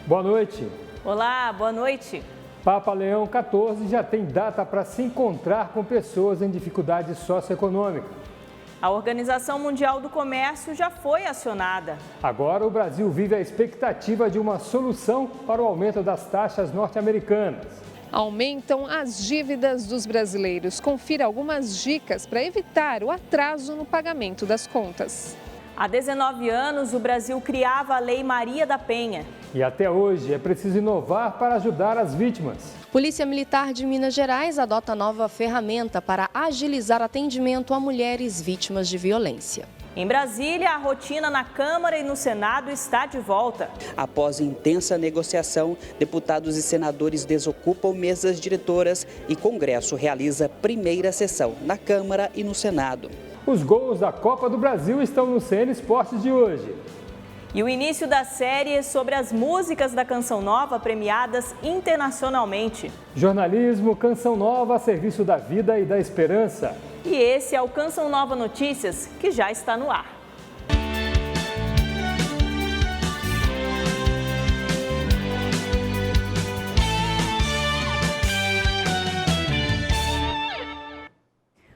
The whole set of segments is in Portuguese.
Boa noite. Olá, boa noite. Papa Leão XIV já tem data para se encontrar com pessoas em dificuldade socioeconômica. A Organização Mundial do Comércio já foi acionada. Agora o Brasil vive a expectativa de uma solução para o aumento das taxas norte-americanas. Aumentam as dívidas dos brasileiros. Confira algumas dicas para evitar o atraso no pagamento das contas. Há 19 anos, o Brasil criava a Lei Maria da Penha. E até hoje é preciso inovar para ajudar as vítimas. Polícia Militar de Minas Gerais adota nova ferramenta para agilizar atendimento a mulheres vítimas de violência. Em Brasília, a rotina na Câmara e no Senado está de volta. Após intensa negociação, deputados e senadores desocupam mesas diretoras e Congresso realiza primeira sessão na Câmara e no Senado. Os gols da Copa do Brasil estão no CN Esportes de hoje. E o início da série sobre as músicas da Canção Nova premiadas internacionalmente. Jornalismo, Canção Nova a serviço da vida e da esperança. E esse é o Canção Nova Notícias, que já está no ar.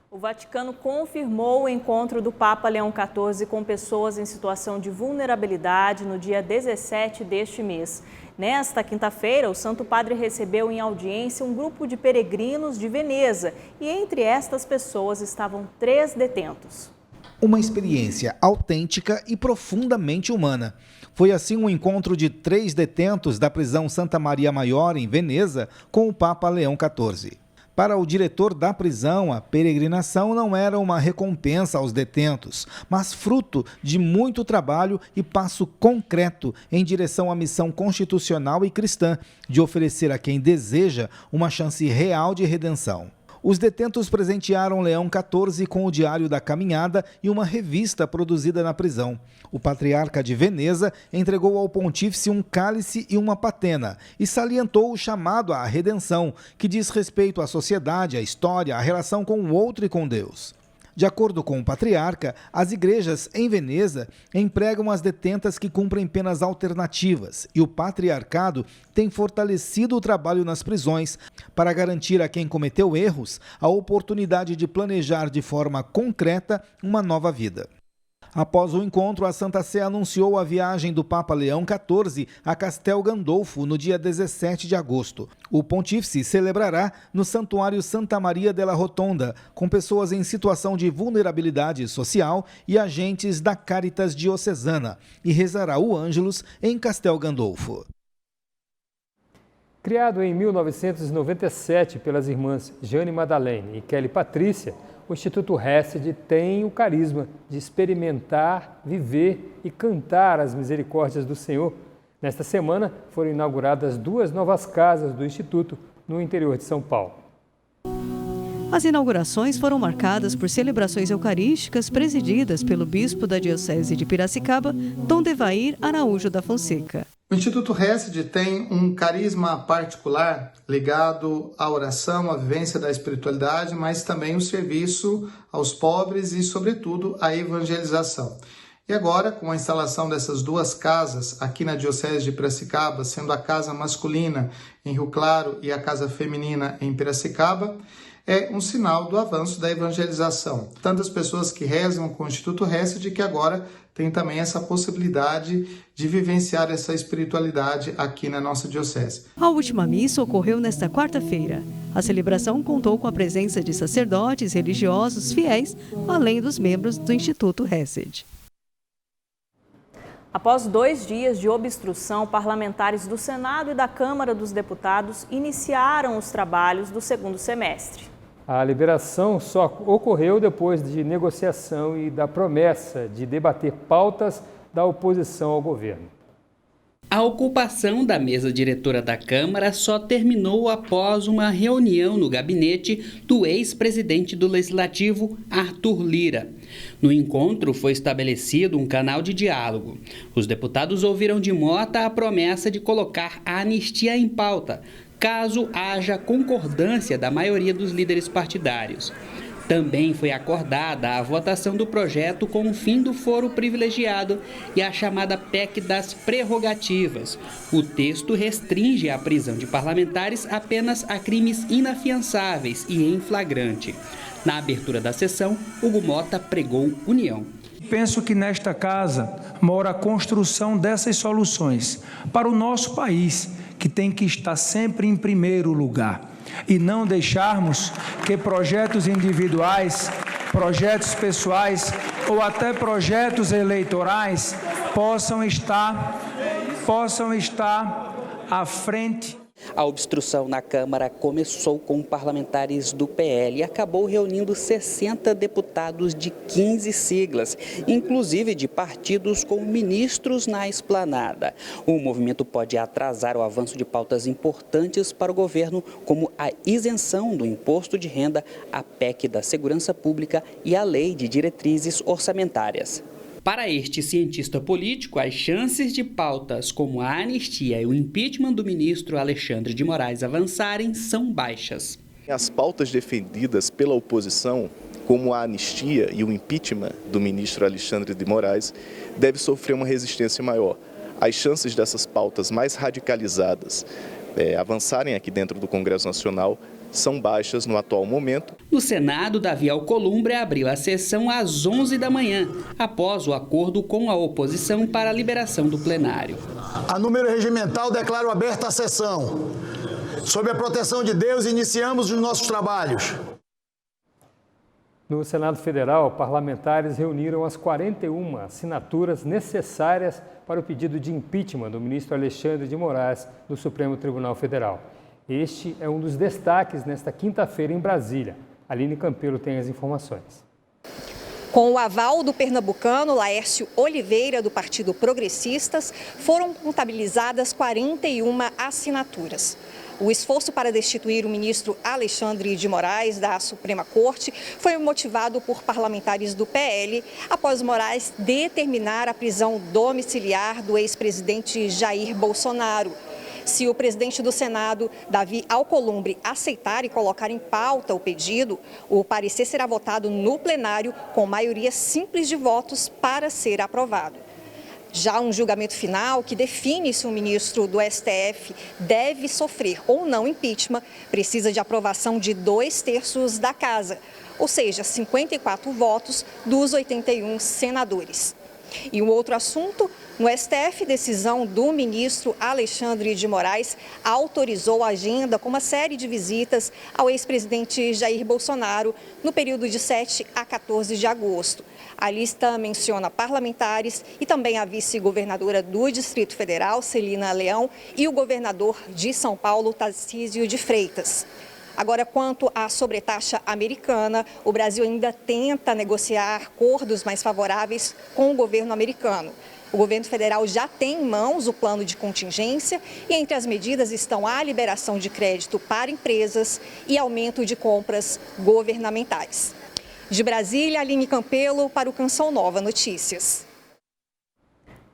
O Vaticano confirmou o encontro do Papa Leão XIV com pessoas em situação de vulnerabilidade no dia 17 deste mês. Nesta quinta-feira, o Santo Padre recebeu em audiência um grupo de peregrinos de Veneza e entre estas pessoas estavam 3 detentos. Uma experiência autêntica e profundamente humana. Foi assim um encontro de 3 detentos da prisão Santa Maria Maior, em Veneza, com o Papa Leão XIV. Para o diretor da prisão, a peregrinação não era uma recompensa aos detentos, mas fruto de muito trabalho e passo concreto em direção à missão constitucional e cristã de oferecer a quem deseja uma chance real de redenção. Os detentos presentearam Leão XIV com o Diário da Caminhada e uma revista produzida na prisão. O patriarca de Veneza entregou ao pontífice um cálice e uma patena e salientou o chamado à redenção, que diz respeito à sociedade, à história, à relação com o outro e com Deus. De acordo com o patriarca, as igrejas em Veneza empregam as detentas que cumprem penas alternativas e o patriarcado tem fortalecido o trabalho nas prisões para garantir a quem cometeu erros a oportunidade de planejar de forma concreta uma nova vida. Após o encontro, a Santa Sé anunciou a viagem do Papa Leão XIV a Castel Gandolfo no dia 17 de agosto. O pontífice celebrará no Santuário Santa Maria della Rotonda, com pessoas em situação de vulnerabilidade social e agentes da Caritas Diocesana, e rezará o Ângelus em Castel Gandolfo. Criado em 1997 pelas irmãs Jane Madalene e Kelly Patrícia, o Instituto Hesed tem o carisma de experimentar, viver e cantar as misericórdias do Senhor. Nesta semana foram inauguradas 2 novas casas do Instituto no interior de São Paulo. As inaugurações foram marcadas por celebrações eucarísticas presididas pelo bispo da Diocese de Piracicaba, Dom Devair Araújo da Fonseca. O Instituto Hesed tem um carisma particular ligado à oração, à vivência da espiritualidade, mas também o serviço aos pobres e, sobretudo, à evangelização. E agora, com a instalação dessas 2 casas aqui na Diocese de Piracicaba, sendo a casa masculina em Rio Claro e a casa feminina em Piracicaba, é um sinal do avanço da evangelização. Tantas pessoas que rezam com o Instituto Hesed que agora tem também essa possibilidade de vivenciar essa espiritualidade aqui na nossa diocese. A última missa ocorreu nesta quarta-feira. A celebração contou com a presença de sacerdotes, religiosos, fiéis, além dos membros do Instituto Hesed. Após 2 dias de obstrução, parlamentares do Senado e da Câmara dos Deputados iniciaram os trabalhos do 2º semestre. A liberação só ocorreu depois de negociação e da promessa de debater pautas da oposição ao governo. A ocupação da mesa diretora da Câmara só terminou após uma reunião no gabinete do ex-presidente do Legislativo, Arthur Lira. No encontro foi estabelecido um canal de diálogo. Os deputados ouviram de Mota a promessa de colocar a anistia em pauta, caso haja concordância da maioria dos líderes partidários. Também foi acordada a votação do projeto com o fim do foro privilegiado e a chamada PEC das prerrogativas. O texto restringe a prisão de parlamentares apenas a crimes inafiançáveis e em flagrante. Na abertura da sessão, Hugo Mota pregou união. Penso que nesta casa mora a construção dessas soluções para o nosso país, que tem que estar sempre em primeiro lugar. E não deixarmos que projetos individuais, projetos pessoais ou até projetos eleitorais possam estar à frente. A obstrução na Câmara começou com parlamentares do PL e acabou reunindo 60 deputados de 15 siglas, inclusive de partidos com ministros na esplanada. O movimento pode atrasar o avanço de pautas importantes para o governo, como a isenção do imposto de renda, a PEC da segurança pública e a lei de diretrizes orçamentárias. Para este cientista político, as chances de pautas como a anistia e o impeachment do ministro Alexandre de Moraes avançarem são baixas. As pautas defendidas pela oposição, como a anistia e o impeachment do ministro Alexandre de Moraes, devem sofrer uma resistência maior. As chances dessas pautas mais radicalizadas avançarem aqui dentro do Congresso Nacional são baixas no atual momento. No Senado, Davi Alcolumbre abriu a sessão às 11 da manhã, após o acordo com a oposição para a liberação do plenário. A número regimental declaro aberta a sessão. Sob a proteção de Deus, iniciamos os nossos trabalhos. No Senado Federal, parlamentares reuniram as 41 assinaturas necessárias para o pedido de impeachment do ministro Alexandre de Moraes do Supremo Tribunal Federal. Este é um dos destaques nesta quinta-feira em Brasília. Aline Campelo tem as informações. Com o aval do pernambucano Laércio Oliveira, do Partido Progressistas, foram contabilizadas 41 assinaturas. O esforço para destituir o ministro Alexandre de Moraes da Suprema Corte foi motivado por parlamentares do PL, após Moraes determinar a prisão domiciliar do ex-presidente Jair Bolsonaro. Se o presidente do Senado, Davi Alcolumbre, aceitar e colocar em pauta o pedido, o parecer será votado no plenário com maioria simples de votos para ser aprovado. Já um julgamento final que define se o ministro do STF deve sofrer ou não impeachment precisa de aprovação de 2/3 da casa, ou seja, 54 votos dos 81 senadores. E um outro assunto, no STF, decisão do ministro Alexandre de Moraes autorizou a agenda com uma série de visitas ao ex-presidente Jair Bolsonaro no período de 7 a 14 de agosto. A lista menciona parlamentares e também a vice-governadora do Distrito Federal, Celina Leão, e o governador de São Paulo, Tarcísio de Freitas. Agora, quanto à sobretaxa americana, o Brasil ainda tenta negociar acordos mais favoráveis com o governo americano. O governo federal já tem em mãos o plano de contingência e entre as medidas estão a liberação de crédito para empresas e aumento de compras governamentais. De Brasília, Aline Campelo para o Canção Nova Notícias.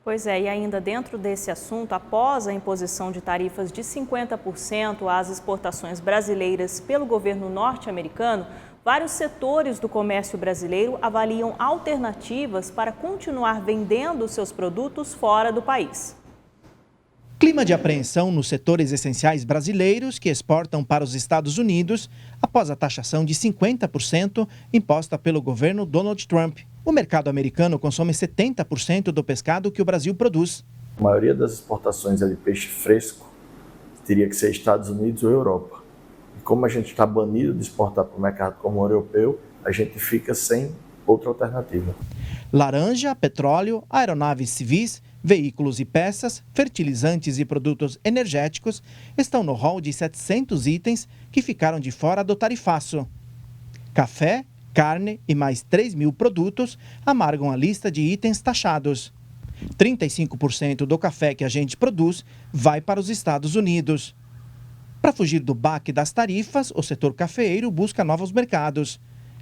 Pois é, e ainda dentro desse assunto, após a imposição de tarifas de 50% às exportações brasileiras pelo governo norte-americano, vários setores do comércio brasileiro avaliam alternativas para continuar vendendo seus produtos fora do país. Clima de apreensão nos setores essenciais brasileiros que exportam para os Estados Unidos após a taxação de 50% imposta pelo governo Donald Trump. O mercado americano consome 70% do pescado que o Brasil produz. A maioria das exportações de peixe fresco teria que ser Estados Unidos ou Europa. E como a gente está banido de exportar para o mercado comum europeu, a gente fica sem outra alternativa. Laranja, petróleo, aeronaves civis, veículos e peças, fertilizantes e produtos energéticos estão no rol de 700 itens que ficaram de fora do tarifaço. Café, carne e mais 3.000 produtos amargam a lista de itens taxados. 35% do café que a gente produz vai para os Estados Unidos. Para fugir do baque das tarifas, o setor cafeeiro busca novos mercados.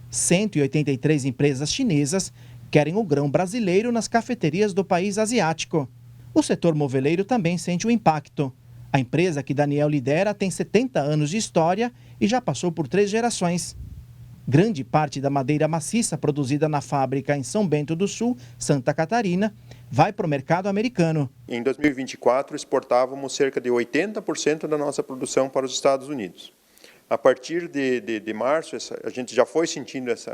183 empresas chinesas querem o grão brasileiro nas cafeterias do país asiático. O setor moveleiro também sente o impacto. A empresa que Daniel lidera tem 70 anos de história e já passou por 3 gerações. Grande parte da madeira maciça produzida na fábrica em São Bento do Sul, Santa Catarina, vai para o mercado americano. Em 2024, exportávamos cerca de 80% da nossa produção para os Estados Unidos. A partir de março, a gente já foi sentindo esse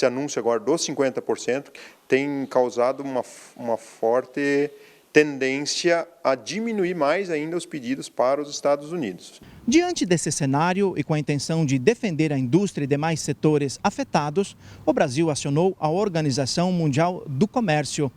anúncio agora dos 50% tem causado uma forte tendência a diminuir mais ainda os pedidos para os Estados Unidos. Diante desse cenário e com a intenção de defender a indústria e demais setores afetados, o Brasil acionou a Organização Mundial do Comércio.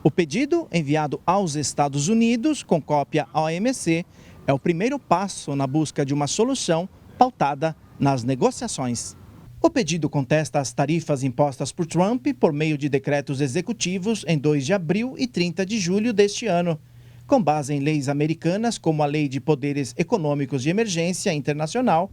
O pedido, enviado aos Estados Unidos, com cópia à OMC, é o primeiro passo na busca de uma solução pautada nas negociações. O pedido contesta as tarifas impostas por Trump por meio de decretos executivos em 2 de abril e 30 de julho deste ano, com base em leis americanas como a Lei de Poderes Econômicos de Emergência Internacional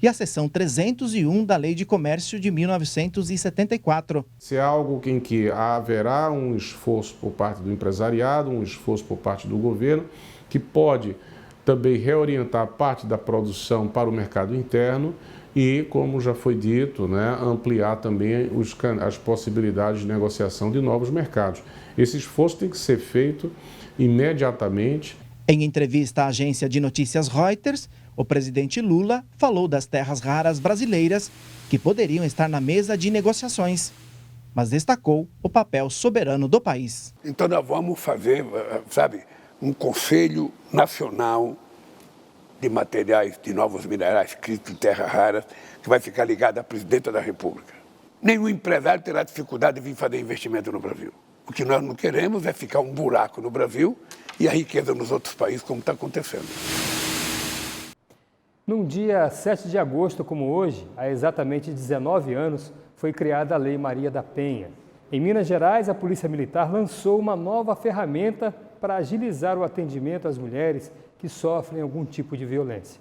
e a seção 301 da Lei de Comércio de 1974. Se é algo em que haverá um esforço por parte do empresariado, um esforço por parte do governo, que pode também reorientar parte da produção para o mercado interno e, como já foi dito, ampliar também as possibilidades de negociação de novos mercados. Esse esforço tem que ser feito imediatamente. Em entrevista à agência de notícias Reuters, o presidente Lula falou das terras raras brasileiras que poderiam estar na mesa de negociações, mas destacou o papel soberano do país. Então nós vamos fazer, um Conselho Nacional de Materiais, de Novos Minerais, escrito terras raras, que vai ficar ligado à Presidenta da República. Nenhum empresário terá dificuldade de vir fazer investimento no Brasil. O que nós não queremos é ficar um buraco no Brasil e a riqueza nos outros países, como está acontecendo. Num dia 7 de agosto, como hoje, há exatamente 19 anos, foi criada a Lei Maria da Penha. Em Minas Gerais, a Polícia Militar lançou uma nova ferramenta para agilizar o atendimento às mulheres que sofrem algum tipo de violência.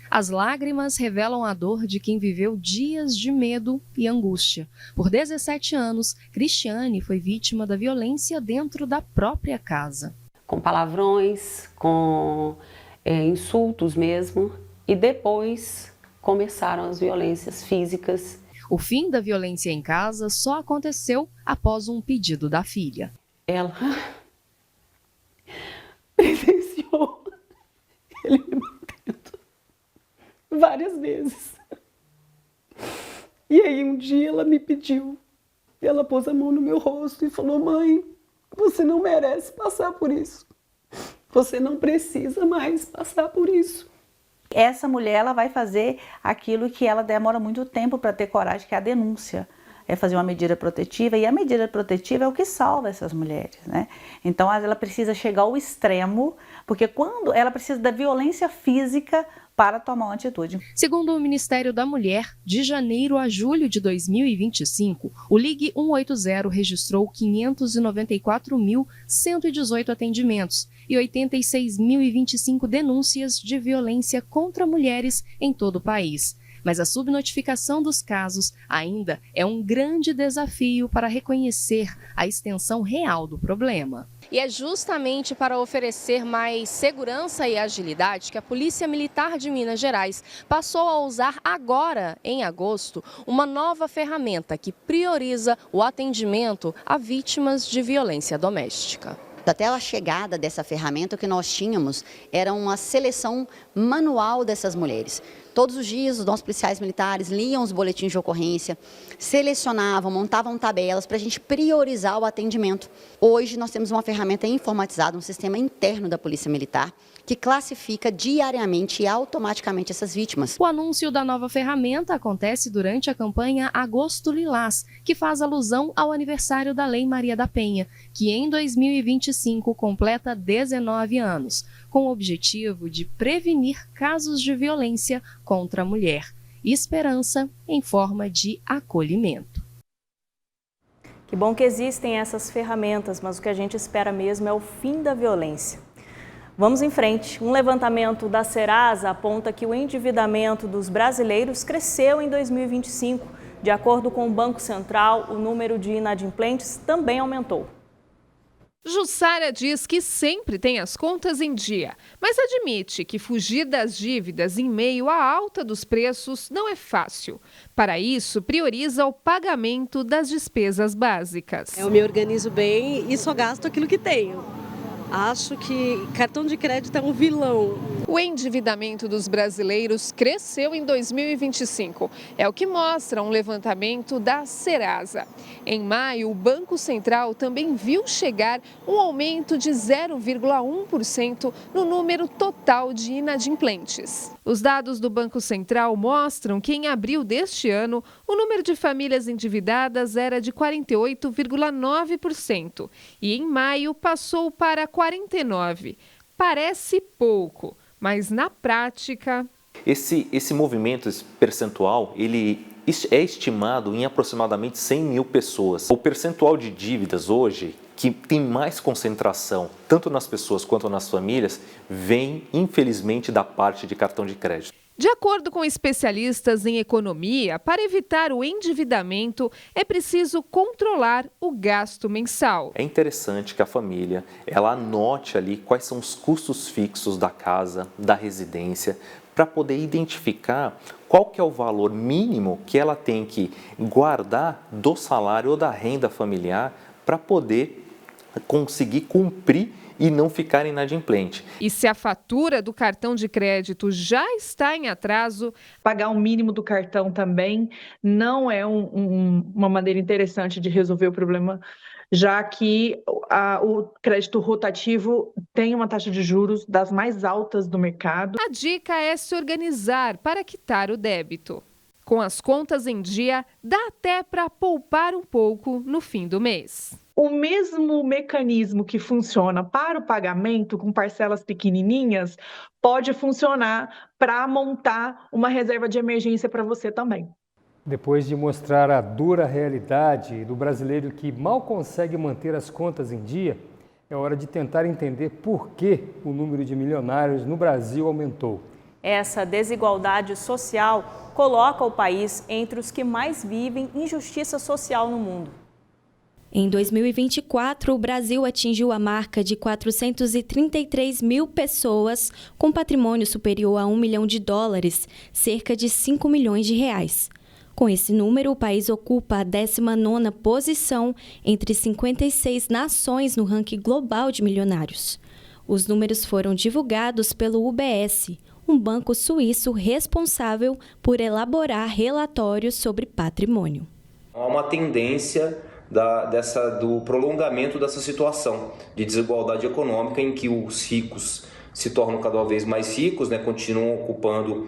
As lágrimas revelam a dor de quem viveu dias de medo e angústia. Por 17 anos, Cristiane foi vítima da violência dentro da própria casa. Com palavrões, com insultos mesmo, e depois começaram as violências físicas. O fim da violência em casa só aconteceu após um pedido da filha. Ela presenciou ele me batendo várias vezes. E aí um dia ela me pediu, ela pôs a mão no meu rosto e falou: mãe, você não merece passar por isso. Você não precisa mais passar por isso. Essa mulher, ela vai fazer aquilo que ela demora muito tempo para ter coragem, que é a denúncia. É fazer uma medida protetiva, e a medida protetiva é o que salva essas mulheres, né? Então ela precisa chegar ao extremo, porque quando ela precisa da violência física para tomar uma atitude. Segundo o Ministério da Mulher, de janeiro a julho de 2025, o Ligue 180 registrou 594.118 atendimentos e 86.025 denúncias de violência contra mulheres em todo o país. Mas a subnotificação dos casos ainda é um grande desafio para reconhecer a extensão real do problema. E é justamente para oferecer mais segurança e agilidade que a Polícia Militar de Minas Gerais passou a usar agora, em agosto, uma nova ferramenta que prioriza o atendimento a vítimas de violência doméstica. Até a chegada dessa ferramenta, o que nós tínhamos era uma seleção manual dessas mulheres. Todos os dias, os nossos policiais militares liam os boletins de ocorrência, selecionavam, montavam tabelas para a gente priorizar o atendimento. Hoje, nós temos uma ferramenta informatizada, um sistema interno da Polícia Militar, que classifica diariamente e automaticamente essas vítimas. O anúncio da nova ferramenta acontece durante a campanha Agosto Lilás, que faz alusão ao aniversário da Lei Maria da Penha, que em 2025 completa 19 anos, com o objetivo de prevenir casos de violência contra a mulher. Esperança em forma de acolhimento. Que bom que existem essas ferramentas, mas o que a gente espera mesmo é o fim da violência. Vamos em frente. Um levantamento da Serasa aponta que o endividamento dos brasileiros cresceu em 2025. De acordo com o Banco Central, o número de inadimplentes também aumentou. Jussara diz que sempre tem as contas em dia, mas admite que fugir das dívidas em meio à alta dos preços não é fácil. Para isso, prioriza o pagamento das despesas básicas. Eu me organizo bem e só gasto aquilo que tenho. Acho que cartão de crédito é um vilão. O endividamento dos brasileiros cresceu em 2025. É o que mostra um levantamento da Serasa. Em maio, o Banco Central também viu chegar um aumento de 0,1% no número total de inadimplentes. Os dados do Banco Central mostram que em abril deste ano, o número de famílias endividadas era de 48,9% e em maio passou para 49%. Parece pouco, mas na prática... Esse movimento, esse percentual, ele é estimado em aproximadamente 100 mil pessoas. O percentual de dívidas hoje, que tem mais concentração, tanto nas pessoas quanto nas famílias, vem, infelizmente, da parte de cartão de crédito. De acordo com especialistas em economia, para evitar o endividamento, é preciso controlar o gasto mensal. É interessante que a família ela anote ali quais são os custos fixos da casa, da residência, para poder identificar qual que é o valor mínimo que ela tem que guardar do salário ou da renda familiar para poder conseguir cumprir e não ficar inadimplente. E se a fatura do cartão de crédito já está em atraso, pagar o mínimo do cartão também não é uma maneira interessante de resolver o problema, já que o crédito rotativo tem uma taxa de juros das mais altas do mercado. A dica é se organizar para quitar o débito. Com as contas em dia, dá até para poupar um pouco no fim do mês. O mesmo mecanismo que funciona para o pagamento com parcelas pequenininhas pode funcionar para montar uma reserva de emergência para você também. Depois de mostrar a dura realidade do brasileiro que mal consegue manter as contas em dia, é hora de tentar entender por que o número de milionários no Brasil aumentou. Essa desigualdade social coloca o país entre os que mais vivem injustiça social no mundo. Em 2024, o Brasil atingiu a marca de 433 mil pessoas com patrimônio superior a $1 milhão, cerca de 5 milhões de reais. Com esse número, o país ocupa a 19ª posição entre 56 nações no ranking global de milionários. Os números foram divulgados pelo UBS, um banco suíço responsável por elaborar relatórios sobre patrimônio. Há uma tendência do prolongamento dessa situação de desigualdade econômica em que os ricos se tornam cada vez mais ricos, continuam ocupando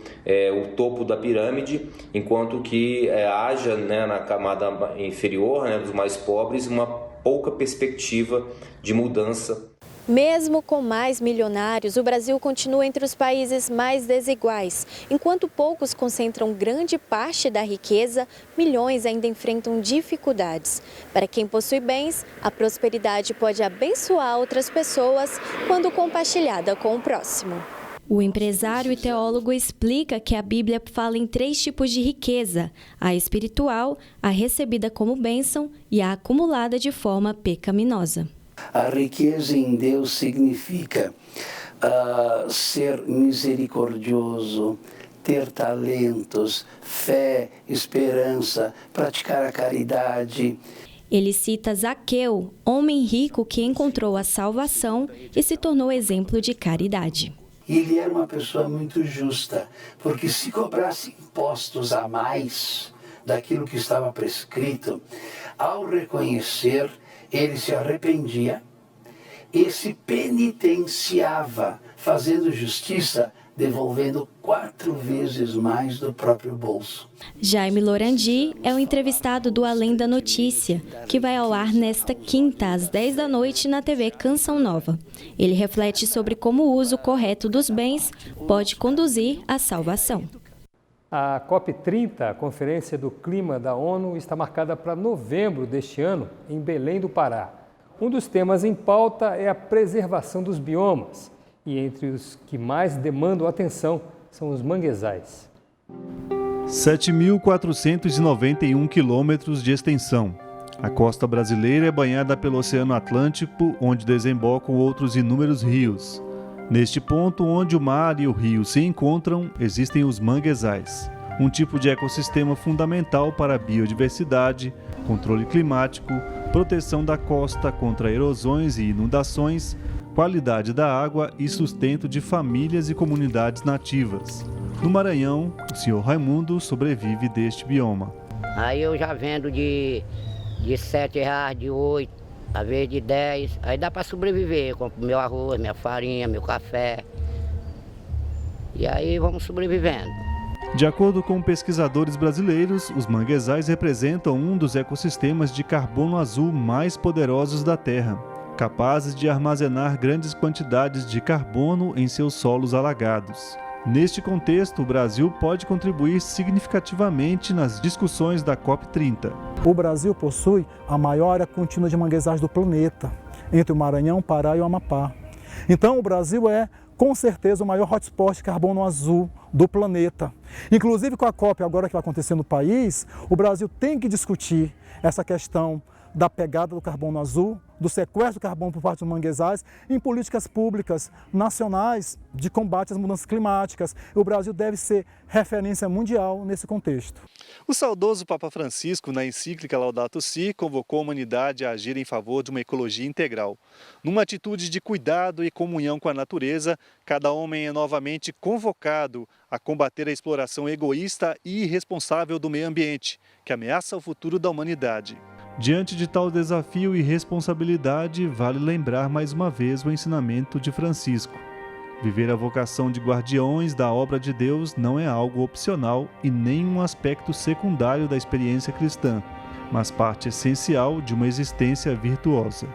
o topo da pirâmide, enquanto que haja na camada inferior, dos mais pobres, uma pouca perspectiva de mudança. Mesmo com mais milionários, o Brasil continua entre os países mais desiguais. Enquanto poucos concentram grande parte da riqueza, milhões ainda enfrentam dificuldades. Para quem possui bens, a prosperidade pode abençoar outras pessoas quando compartilhada com o próximo. O empresário e teólogo explica que a Bíblia fala em 3 tipos de riqueza: a espiritual, a recebida como bênção e a acumulada de forma pecaminosa. A riqueza em Deus significa ser misericordioso, ter talentos, fé, esperança, praticar a caridade. Ele cita Zaqueu, homem rico que encontrou a salvação e se tornou exemplo de caridade. Ele era uma pessoa muito justa, porque se cobrasse impostos a mais daquilo que estava prescrito, ao reconhecer, ele se arrependia e se penitenciava, fazendo justiça, devolvendo 4 vezes mais do próprio bolso. Jaime Lorandi é o entrevistado do Além da Notícia, que vai ao ar nesta quinta, às 10 da noite, na TV Canção Nova. Ele reflete sobre como o uso correto dos bens pode conduzir à salvação. A COP30, a Conferência do Clima da ONU, está marcada para novembro deste ano, em Belém do Pará. Um dos temas em pauta é a preservação dos biomas, e entre os que mais demandam atenção são os manguezais. 7.491 quilômetros de extensão, A costa brasileira é banhada pelo Oceano Atlântico, onde desembocam outros inúmeros rios. Neste ponto, onde o mar e o rio se encontram, existem os manguezais, um tipo de ecossistema fundamental para a biodiversidade, controle climático, proteção da costa contra erosões e inundações, qualidade da água e sustento de famílias e comunidades nativas. No Maranhão, o senhor Raimundo sobrevive deste bioma. Aí eu já vendo de R$7, de 8, às vezes de 10, aí dá para sobreviver, compro meu arroz, minha farinha, meu café, e aí vamos sobrevivendo. De acordo com pesquisadores brasileiros, os manguezais representam um dos ecossistemas de carbono azul mais poderosos da Terra, capazes de armazenar grandes quantidades de carbono em seus solos alagados. Neste contexto, o Brasil pode contribuir significativamente nas discussões da COP30. O Brasil possui a maior área contínua de manguezais do planeta, entre o Maranhão, Pará e o Amapá. Então, o Brasil é, com certeza, o maior hotspot de carbono azul do planeta. Inclusive, com a COP agora que vai acontecer no país, o Brasil tem que discutir essa questão da pegada do carbono azul, do sequestro do carbono por parte dos manguezais em políticas públicas nacionais de combate às mudanças climáticas. O Brasil deve ser referência mundial nesse contexto. O saudoso Papa Francisco, na encíclica Laudato Si, convocou a humanidade a agir em favor de uma ecologia integral. Numa atitude de cuidado e comunhão com a natureza, cada homem é novamente convocado a combater a exploração egoísta e irresponsável do meio ambiente, que ameaça o futuro da humanidade. Diante de tal desafio e responsabilidade, vale lembrar mais uma vez o ensinamento de Francisco. Viver a vocação de guardiões da obra de Deus não é algo opcional e nem um aspecto secundário da experiência cristã, mas parte essencial de uma existência virtuosa.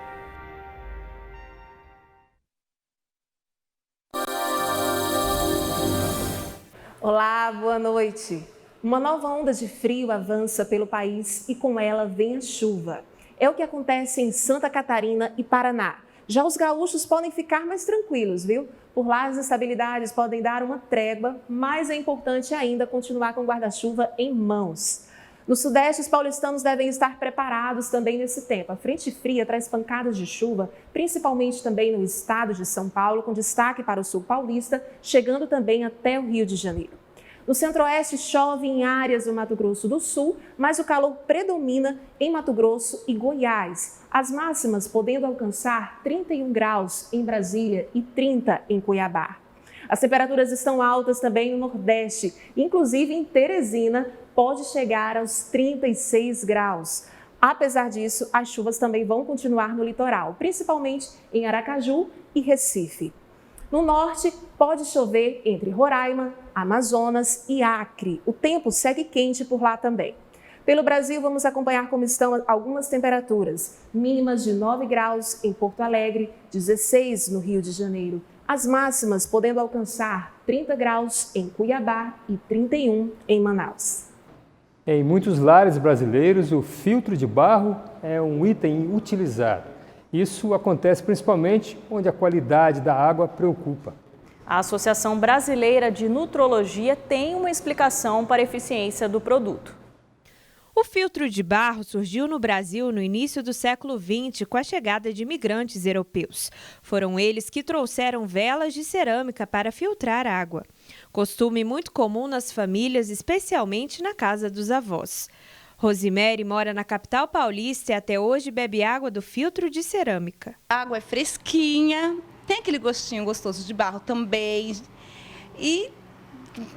Olá, boa noite. Uma nova onda de frio avança pelo país e com ela vem a chuva. É o que acontece em Santa Catarina e Paraná. Já os gaúchos podem ficar mais tranquilos, viu? Por lá as instabilidades podem dar uma trégua, mas é importante ainda continuar com o guarda-chuva em mãos. No Sudeste, os paulistanos devem estar preparados também nesse tempo. A frente fria traz pancadas de chuva, principalmente também no estado de São Paulo, com destaque para o sul paulista, chegando também até o Rio de Janeiro. No Centro-Oeste, chove em áreas do Mato Grosso do Sul, mas o calor predomina em Mato Grosso e Goiás. As máximas podendo alcançar 31 graus em Brasília e 30 em Cuiabá. As temperaturas estão altas também no Nordeste, inclusive em Teresina pode chegar aos 36 graus. Apesar disso, as chuvas também vão continuar no litoral, principalmente em Aracaju e Recife. No norte, pode chover entre Roraima, Amazonas e Acre. O tempo segue quente por lá também. Pelo Brasil, vamos acompanhar como estão algumas temperaturas. Mínimas de 9 graus em Porto Alegre, 16 no Rio de Janeiro. As máximas podendo alcançar 30 graus em Cuiabá e 31 em Manaus. Em muitos lares brasileiros, o filtro de barro é um item utilizado. Isso acontece principalmente onde a qualidade da água preocupa. A Associação Brasileira de Nutrologia tem uma explicação para a eficiência do produto. O filtro de barro surgiu no Brasil no início do século XX com a chegada de imigrantes europeus. Foram eles que trouxeram velas de cerâmica para filtrar água. Costume muito comum nas famílias, especialmente na casa dos avós. Rosimere mora na capital paulista e até hoje bebe água do filtro de cerâmica. A água é fresquinha, tem aquele gostinho gostoso de barro também. E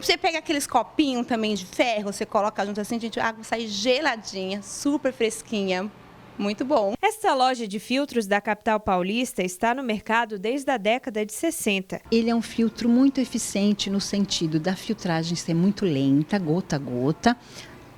você pega aqueles copinhos também de ferro, você coloca junto assim, gente, a água sai geladinha, super fresquinha. Muito bom. Esta loja de filtros da capital paulista está no mercado desde a década de 60. Ele é um filtro muito eficiente no sentido da filtragem ser muito lenta, gota a gota.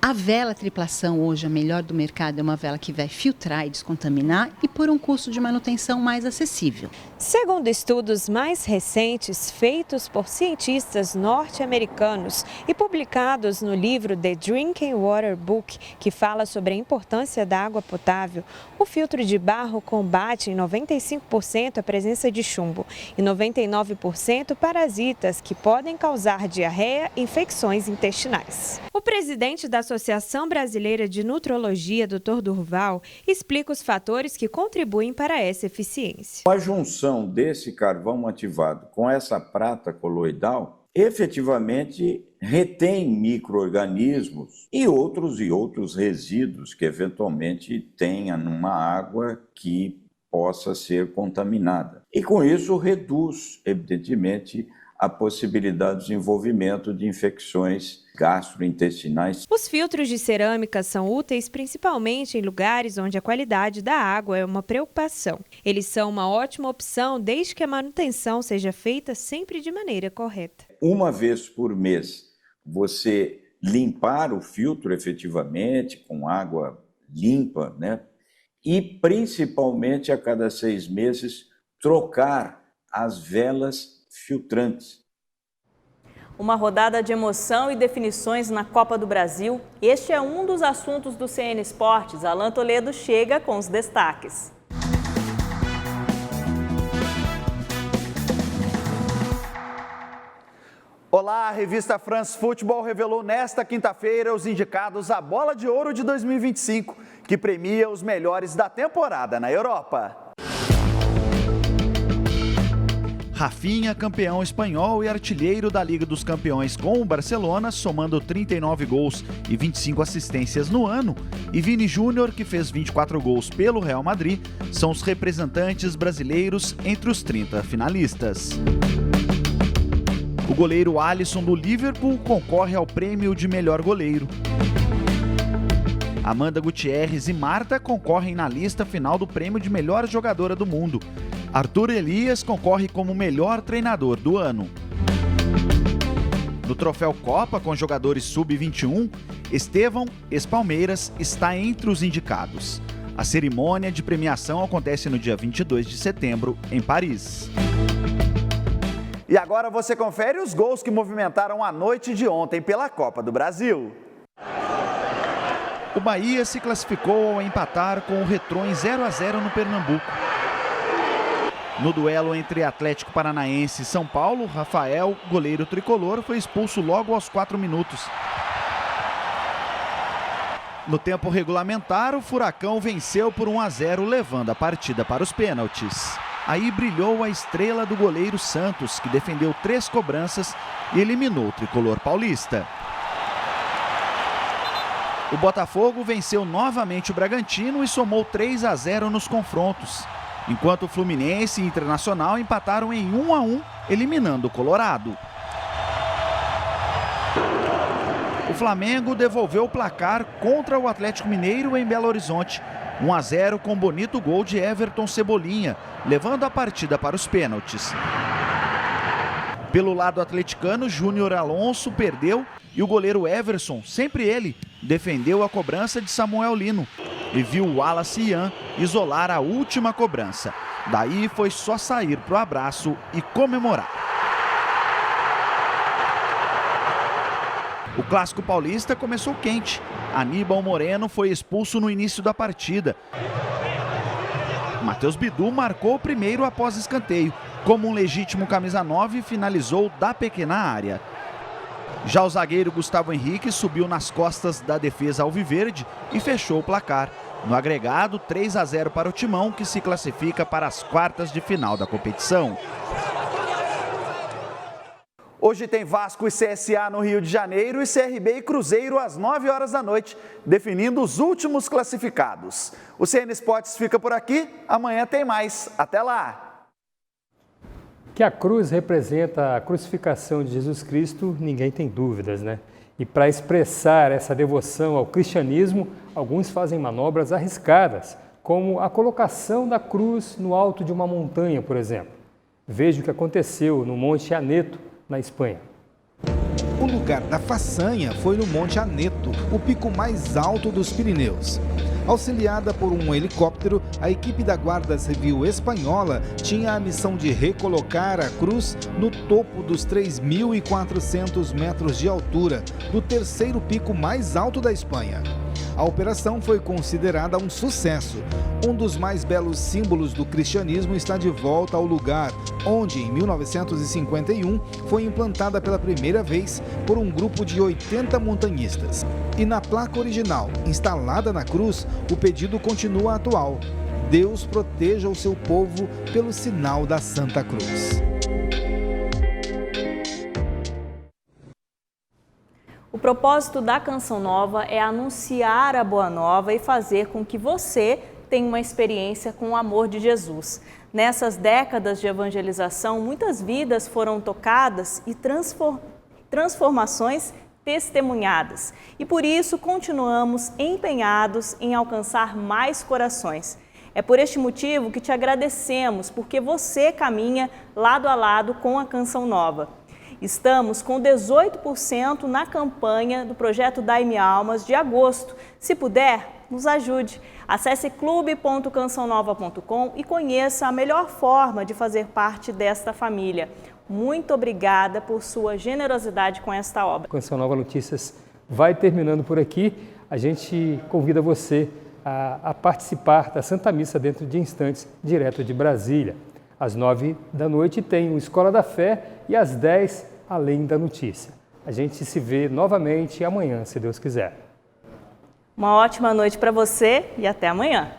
A vela triplação hoje, a melhor do mercado, é uma vela que vai filtrar e descontaminar e por um custo de manutenção mais acessível. Segundo estudos mais recentes feitos por cientistas norte-americanos e publicados no livro The Drinking Water Book, que fala sobre a importância da água potável, o filtro de barro combate em 95% a presença de chumbo e 99% parasitas que podem causar diarreia e infecções intestinais. O presidente da Associação Brasileira de Nutrologia, Dr. Durval, explica os fatores que contribuem para essa eficiência. A junção desse carvão ativado com essa prata coloidal efetivamente retém micro-organismos e outros resíduos que eventualmente tenha numa água que possa ser contaminada. E com isso reduz, evidentemente, a possibilidade de desenvolvimento de infecções gastrointestinais. Os filtros de cerâmica são úteis principalmente em lugares onde a qualidade da água é uma preocupação. Eles são uma ótima opção desde que a manutenção seja feita sempre de maneira correta. Uma vez por mês, você limpar o filtro efetivamente com água limpa, né? E principalmente a cada 6 meses trocar as velas filtrantes. Uma rodada de emoção e definições na Copa do Brasil. Este é um dos assuntos do CN Esportes. Alan Toledo chega com os destaques. Olá, a revista France Football revelou nesta quinta-feira os indicados à Bola de Ouro de 2025, que premia os melhores da temporada na Europa. Rafinha, campeão espanhol e artilheiro da Liga dos Campeões com o Barcelona, somando 39 gols e 25 assistências no ano, e Vini Júnior, que fez 24 gols pelo Real Madrid, são os representantes brasileiros entre os 30 finalistas. O goleiro Alisson do Liverpool concorre ao prêmio de melhor goleiro. Amanda Gutierrez e Marta concorrem na lista final do prêmio de melhor jogadora do mundo. Arthur Elias concorre como melhor treinador do ano. No troféu Copa com jogadores sub-21, Estevão, ex-Palmeiras, está entre os indicados. A cerimônia de premiação acontece no dia 22 de setembro, em Paris. E agora você confere os gols que movimentaram a noite de ontem pela Copa do Brasil. O Bahia se classificou ao empatar com o Retrô em 0-0 no Pernambuco. No duelo entre Atlético Paranaense e São Paulo, Rafael, goleiro tricolor, foi expulso logo aos 4 minutos. No tempo regulamentar, o Furacão venceu por 1-0, levando a partida para os pênaltis. Aí brilhou a estrela do goleiro Santos, que defendeu 3 cobranças e eliminou o tricolor paulista. O Botafogo venceu novamente o Bragantino e somou 3-0 nos confrontos, enquanto o Fluminense e Internacional empataram em 1-1, eliminando o Colorado. O Flamengo devolveu o placar contra o Atlético Mineiro em Belo Horizonte, 1-0 com bonito gol de Everton Cebolinha, levando a partida para os pênaltis. Pelo lado atleticano, Júnior Alonso perdeu e o goleiro Everson, sempre ele, defendeu a cobrança de Samuel Lino e viu o Wallace Ian isolar a última cobrança. Daí foi só sair pro abraço e comemorar. O clássico paulista começou quente. Aníbal Moreno foi expulso no início da partida. Matheus Bidu marcou o primeiro após escanteio. Como um legítimo camisa 9, finalizou da pequena área. Já o zagueiro Gustavo Henrique subiu nas costas da defesa alviverde e fechou o placar. No agregado, 3-0 para o Timão, que se classifica para as quartas de final da competição. Hoje tem Vasco e CSA no Rio de Janeiro e CRB e Cruzeiro às 9 horas da noite, definindo os últimos classificados. O CN Esportes fica por aqui, amanhã tem mais. Até lá! Que a cruz representa a crucificação de Jesus Cristo, ninguém tem dúvidas, né? E para expressar essa devoção ao cristianismo, alguns fazem manobras arriscadas, como a colocação da cruz no alto de uma montanha, por exemplo. Veja o que aconteceu no Monte Aneto, na Espanha. O lugar da façanha foi no Monte Aneto, o pico mais alto dos Pirineus. Auxiliada por um helicóptero, a equipe da Guarda Civil espanhola tinha a missão de recolocar a cruz no topo dos 3.400 metros de altura, do terceiro pico mais alto da Espanha. A operação foi considerada um sucesso. Um dos mais belos símbolos do cristianismo está de volta ao lugar onde, em 1951, foi implantada pela primeira vez por um grupo de 80 montanhistas. E na placa original, instalada na cruz, o pedido continua atual: Deus proteja o seu povo pelo sinal da Santa Cruz. O propósito da Canção Nova é anunciar a Boa Nova e fazer com que você tenha uma experiência com o amor de Jesus. Nessas décadas de evangelização, muitas vidas foram tocadas e transformações testemunhadas. E por isso continuamos empenhados em alcançar mais corações. É por este motivo que te agradecemos, porque você caminha lado a lado com a Canção Nova. Estamos com 18% na campanha do projeto Dai-me Almas de agosto. Se puder, nos ajude. Acesse clube.cançãonova.com e conheça a melhor forma de fazer parte desta família. Muito obrigada por sua generosidade com esta obra. Canção Nova Notícias vai terminando por aqui. A gente convida você a participar da Santa Missa dentro de instantes, direto de Brasília. Às 9 da noite tem o Escola da Fé e às 10, Além da Notícia. A gente se vê novamente amanhã, se Deus quiser. Uma ótima noite para você e até amanhã.